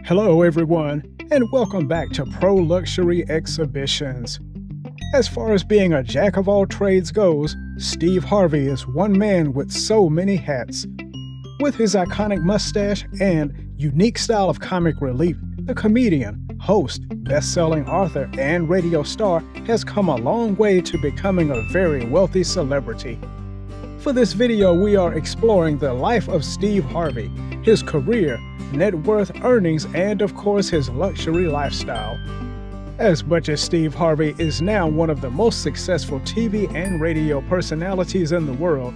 Hello everyone, and welcome back to Pro Luxury Exhibitions. As far as being a jack of all trades goes, Steve Harvey is one man with so many hats. With his iconic mustache and unique style of comic relief, the comedian, host, best-selling author, and radio star has come a long way to becoming a very wealthy celebrity. For this video, we are exploring the life of Steve Harvey, his career, net worth, earnings, and of course his luxury lifestyle. As much as Steve Harvey is now one of the most successful TV and radio personalities in the world,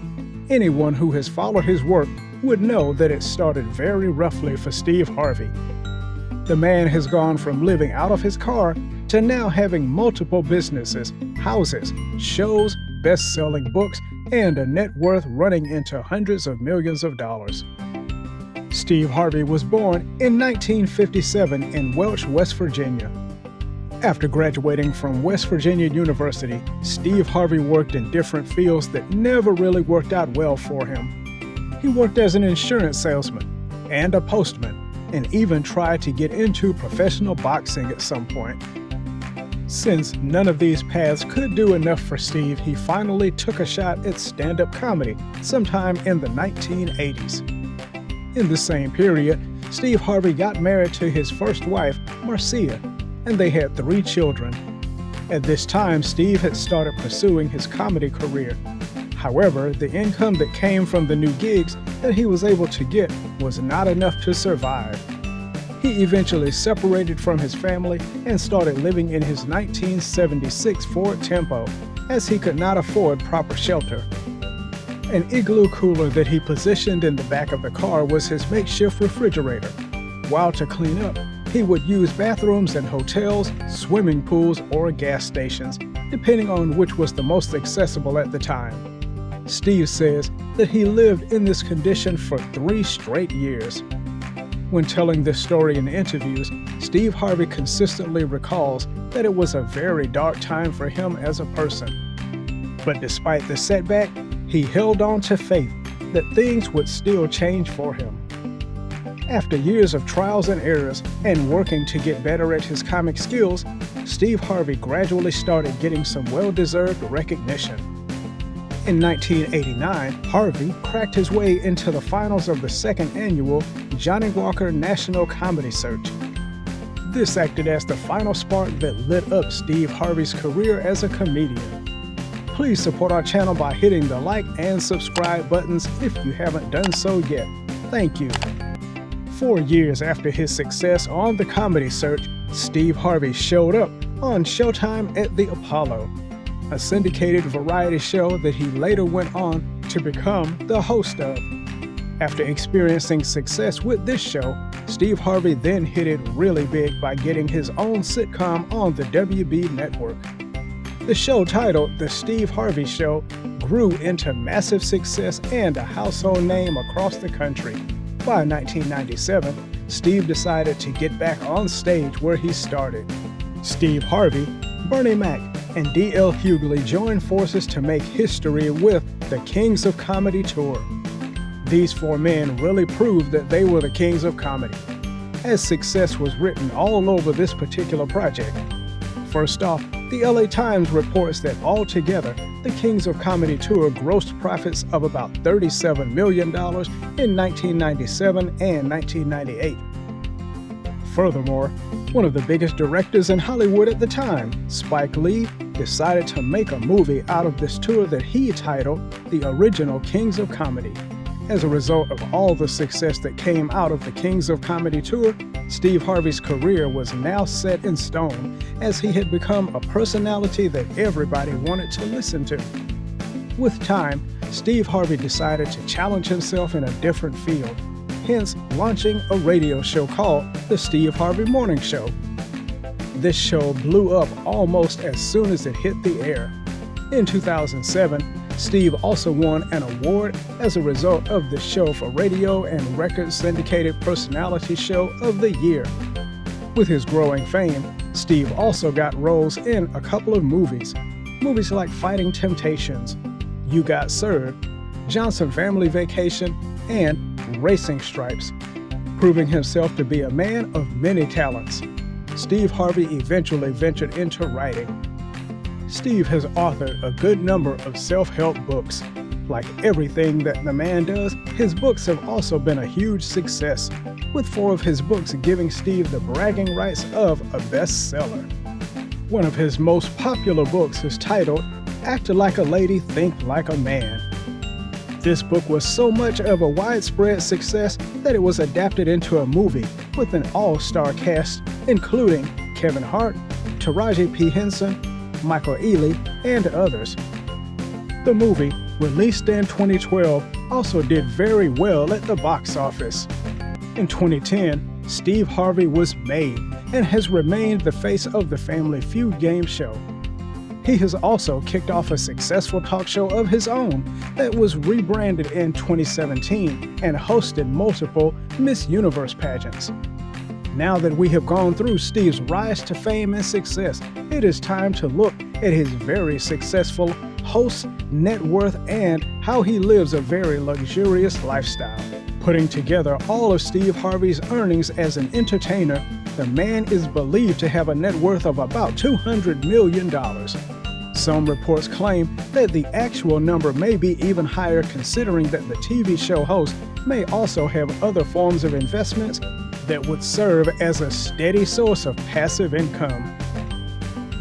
anyone who has followed his work would know that it started very roughly for Steve Harvey. The man has gone from living out of his car to now having multiple businesses, houses, shows, best-selling books, and a net worth running into hundreds of millions of dollars. Steve Harvey was born in 1957 in Welch, West Virginia. After graduating from West Virginia University, Steve Harvey worked in different fields that never really worked out well for him. He worked as an insurance salesman and a postman, and even tried to get into professional boxing at some point. Since none of these paths could do enough for Steve, he finally took a shot at stand-up comedy sometime in the 1980s. In the same period, Steve Harvey got married to his first wife, Marcia, and they had 3 children. At this time, Steve had started pursuing his comedy career. However, the income that came from the new gigs that he was able to get was not enough to survive. He eventually separated from his family and started living in his 1976 Ford Tempo, as he could not afford proper shelter. An igloo cooler that he positioned in the back of the car was his makeshift refrigerator, while to clean up, he would use bathrooms in hotels, swimming pools, or gas stations, depending on which was the most accessible at the time. Steve says that he lived in this condition for 3 straight years. When telling this story in interviews, Steve Harvey consistently recalls that it was a very dark time for him as a person. But despite the setback, he held on to faith that things would still change for him. After years of trials and errors and working to get better at his comic skills, Steve Harvey gradually started getting some well-deserved recognition. In 1989, Harvey cracked his way into the finals of the 2nd annual Johnny Walker National Comedy Search. This acted as the final spark that lit up Steve Harvey's career as a comedian. Please support our channel by hitting the like and subscribe buttons if you haven't done so yet. Thank you. 4 years after his success on the Comedy Search, Steve Harvey showed up on Showtime at the Apollo, a syndicated variety show that he later went on to become the host of. After experiencing success with this show, Steve Harvey then hit it really big by getting his own sitcom on the WB network. The show, titled The Steve Harvey Show, grew into massive success and a household name across the country. By 1997, Steve decided to get back on stage where he started. Steve Harvey, Bernie Mac, and D.L. Hughley joined forces to make history with the Kings of Comedy Tour. These 4 men really proved that they were the kings of comedy, as success was written all over this particular project. First off, the LA Times reports that altogether, the Kings of Comedy Tour grossed profits of about $37 million in 1997 and 1998. Furthermore, one of the biggest directors in Hollywood at the time, Spike Lee, decided to make a movie out of this tour that he titled The Original Kings of Comedy. As a result of all the success that came out of the Kings of Comedy Tour, Steve Harvey's career was now set in stone, as he had become a personality that everybody wanted to listen to. With time, Steve Harvey decided to challenge himself in a different field, hence launching a radio show called The Steve Harvey Morning Show. This show blew up almost as soon as it hit the air. In 2007, Steve also won an award as a result of the show for Radio and Record Syndicated Personality Show of the Year. With his growing fame, Steve also got roles in a couple of movies like Fighting Temptations, You Got Served, Johnson Family Vacation, and Racing Stripes. proving himself to be a man of many talents. Steve Harvey eventually ventured into writing. Steve has authored a good number of self-help books. Like everything that the man does, his books have also been a huge success, with 4 of his books giving Steve the bragging rights of a bestseller. One of his most popular books is titled Act Like a Lady, Think Like a Man. This book was so much of a widespread success that it was adapted into a movie with an all-star cast including Kevin Hart, Taraji P. Henson, Michael Ealy, and others. The movie, released in 2012, also did very well at the box office. In 2010, Steve Harvey was made and has remained the face of the Family Feud game show. He has also kicked off a successful talk show of his own that was rebranded in 2017 and hosted multiple Miss Universe pageants. Now that we have gone through Steve's rise to fame and success, it is time to look at his very successful host, net worth, and how he lives a very luxurious lifestyle. Putting together all of Steve Harvey's earnings as an entertainer, the man is believed to have a net worth of about $200 million. Some reports claim that the actual number may be even higher, considering that the TV show host may also have other forms of investments that would serve as a steady source of passive income.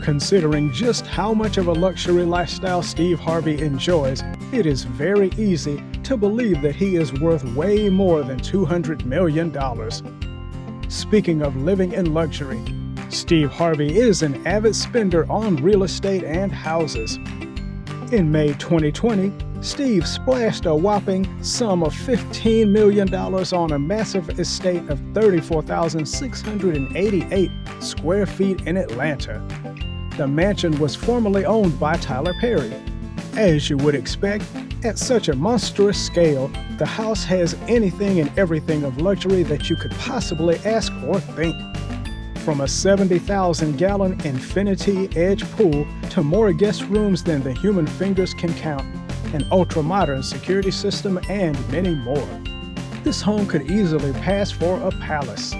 Considering just how much of a luxury lifestyle Steve Harvey enjoys, it is very easy to believe that he is worth way more than $200 million. Speaking of living in luxury, Steve Harvey is an avid spender on real estate and houses. In May 2020, Steve splashed a whopping sum of $15 million on a massive estate of 34,688 square feet in Atlanta. The mansion was formerly owned by Tyler Perry. As you would expect, at such a monstrous scale, the house has anything and everything of luxury that you could possibly ask or think. From a 70,000-gallon infinity edge pool to more guest rooms than the human fingers can count, an ultra-modern security system, and many more. This home could easily pass for a palace.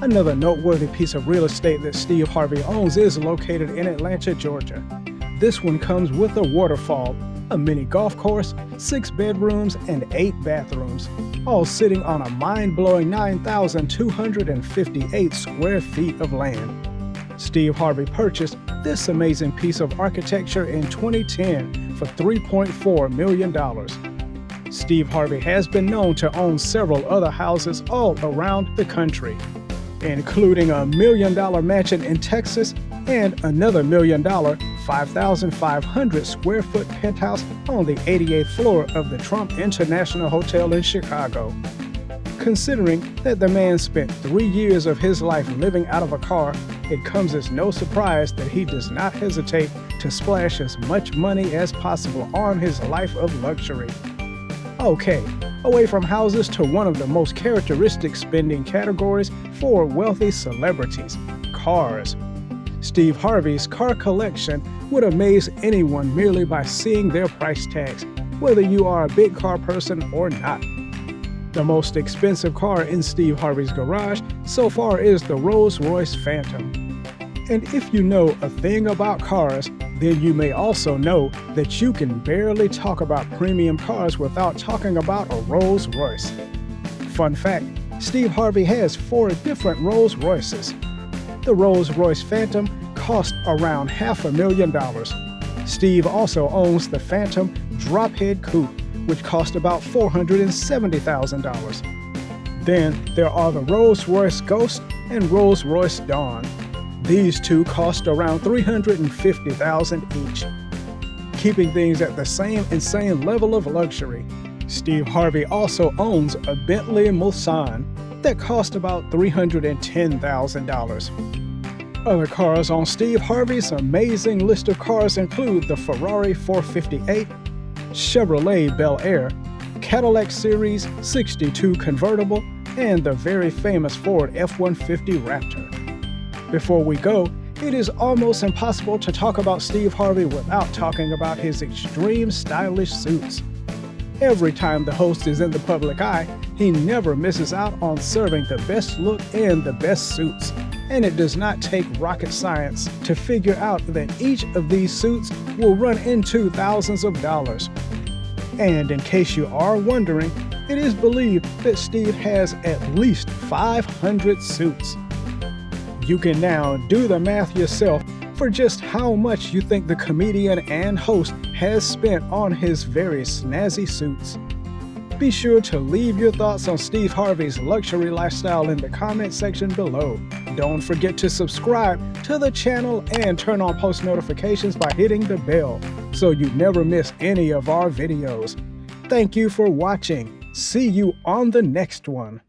Another noteworthy piece of real estate that Steve Harvey owns is located in Atlanta, Georgia. This one comes with a waterfall, a mini golf course, 6 bedrooms, and 8 bathrooms, all sitting on a mind-blowing 9,258 square feet of land. Steve Harvey purchased this amazing piece of architecture in 2010 for $3.4 million. Steve Harvey has been known to own several other houses all around the country, including a $1 million mansion in Texas and another $1 million 5,500 square foot penthouse on the 88th floor of the Trump International Hotel in Chicago. Considering that the man spent 3 years of his life living out of a car, it comes as no surprise that he does not hesitate to splash as much money as possible on his life of luxury. Okay, away from houses to one of the most characteristic spending categories for wealthy celebrities: cars. Steve Harvey's car collection would amaze anyone merely by seeing their price tags, whether you are a big car person or not. The most expensive car in Steve Harvey's garage so far is the Rolls-Royce Phantom. And if you know a thing about cars, then you may also know that you can barely talk about premium cars without talking about a Rolls-Royce. Fun fact, Steve Harvey has 4 different Rolls-Royces. The Rolls-Royce Phantom cost around $500,000. Steve also owns the Phantom Drophead Coupe, which cost about $470,000. Then there are the Rolls-Royce Ghost and Rolls-Royce Dawn. These two cost around $350,000 each. Keeping things at the same insane level of luxury, Steve Harvey also owns a Bentley Mulsanne that cost about $310,000. Other cars on Steve Harvey's amazing list of cars include the Ferrari 458, Chevrolet Bel Air, Cadillac Series 62 convertible, and the very famous Ford F-150 Raptor. Before we go, it is almost impossible to talk about Steve Harvey without talking about his extreme stylish suits. Every time the host is in the public eye, he never misses out on serving the best look and the best suits. And it does not take rocket science to figure out that each of these suits will run into thousands of dollars. And in case you are wondering, it is believed that Steve has at least 500 suits. You can now do the math yourself for just how much you think the comedian and host has spent on his very snazzy suits. Be sure to leave your thoughts on Steve Harvey's luxury lifestyle in the comment section below. Don't forget to subscribe to the channel and turn on post notifications by hitting the bell so you never miss any of our videos. Thank you for watching. See you on the next one.